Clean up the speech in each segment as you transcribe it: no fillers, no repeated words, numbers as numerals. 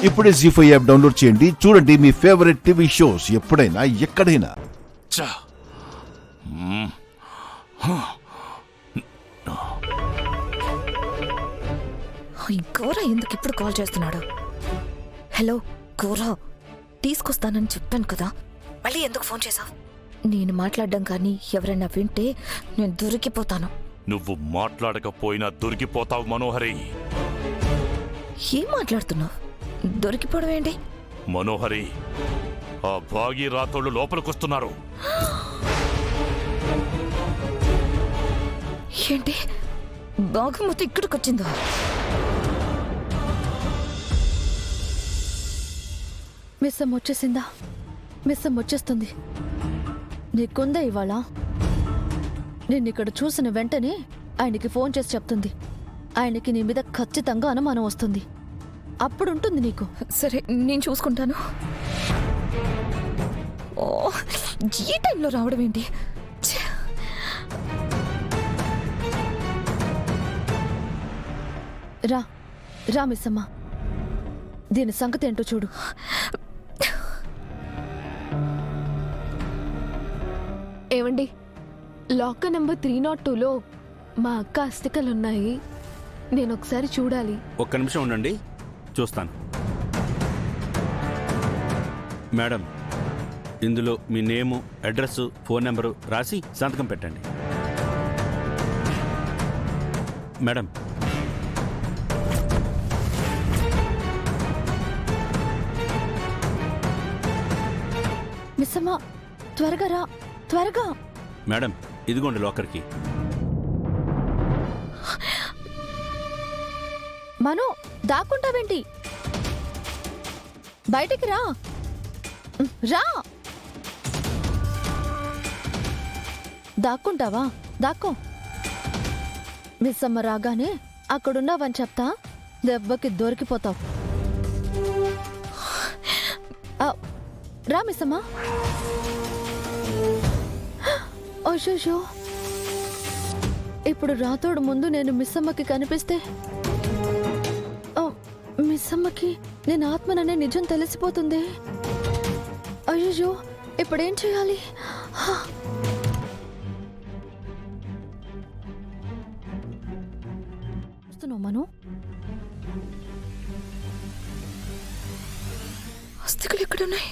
ఇప్పుడే జీ5 app download చేయండి. చూడండి మీ ఫేవరెట్ టీవీ షోస్ ఎప్పుడైనా ఎక్కడైనా. గౌర ఎందుకు ఇప్పుడు కాల్ చేస్తున్నాడు? హలో గౌర, తీసుకొస్తానని చెప్పాను కదా, మళ్ళీ ఎందుకు ఫోన్ చేశావు? నేను మాట్లాడడం కానీ ఎవరైనా వింటే నేను దొరికిపోతాను. నువ్వు మాట్లాడకపోయినా దొరికిపోతావు మనోహరి. ఏం మాట్లాడుతున్నావు? దొరికిపోవడం ఏంటి? మనోహరి, ఆ భాగి రాతోళ్ళు లోపలికొస్తున్నారు. ఏంటి, బాగుమతి ఇక్కడికొచ్చిందా? మిస్సం వచ్చేసిందా? మిస్సం వచ్చేస్తుంది. నీకుందా ఇవాళ? నిన్నిక్కడ చూసిన వెంటనే ఆయనకి ఫోన్ చేసి చెప్తుంది. ఆయనకి నీ మీద ఖచ్చితంగా అనుమానం వస్తుంది. అప్పుడుంటుంది నీకు. సరే, నేను చూసుకుంటాను. ఓ, ఈ టైంలో రావడం ఏంటి? రా రా మిస్సమ్మ, దీని సంగతి ఏంటో చూడు. ఏమండి, లాకర్ నెంబర్ 302లో మా అక్క అస్థికలున్నాయి. నేను ఒకసారి చూడాలి. ఒక్క నిమిషం ఉండండి, చూస్తాను. మేడం, ఇందులో మీ నేము, అడ్రస్, ఫోన్ నెంబరు రాసి సంతకం పెట్టండి. మేడం, మిస్సమ్మ, త్వరగా రా, త్వరగా. మేడం, ఇదిగోండి లాకర్కి. మనో, దాక్కుంటావేంటి? బయటికి రా, రా. దాక్కుంటావా? దాక్కో. మిస్సమ్మ రాగానే అక్కడున్నావని చెప్తా, దెబ్బకి దొరికిపోతావు. రా మిస్సమ్మ. అయ్యో, ఇప్పుడు రాతోడు ముందు నేను మిస్సమ్మకి కనిపిస్తే మిస్సమ్మకి నేను ఆత్మననే నిజం తెలిసిపోతుంది. అయ్యో, ఇప్పుడేం చేయాలి? మను, అస్థికలు ఎక్కడున్నాయి?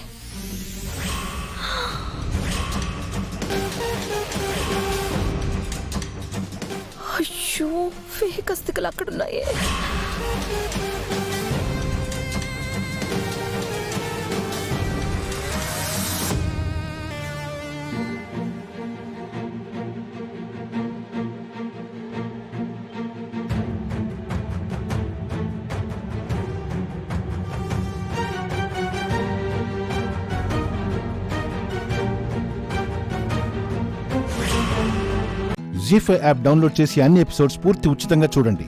అయ్యో, ఫేక్ అస్థికలు అక్కడున్నాయే. జీ5 యాప్ డౌన్లోడ్ చేసి అన్ని ఎపిసోడ్స్ పూర్తి ఉచితంగా చూడండి.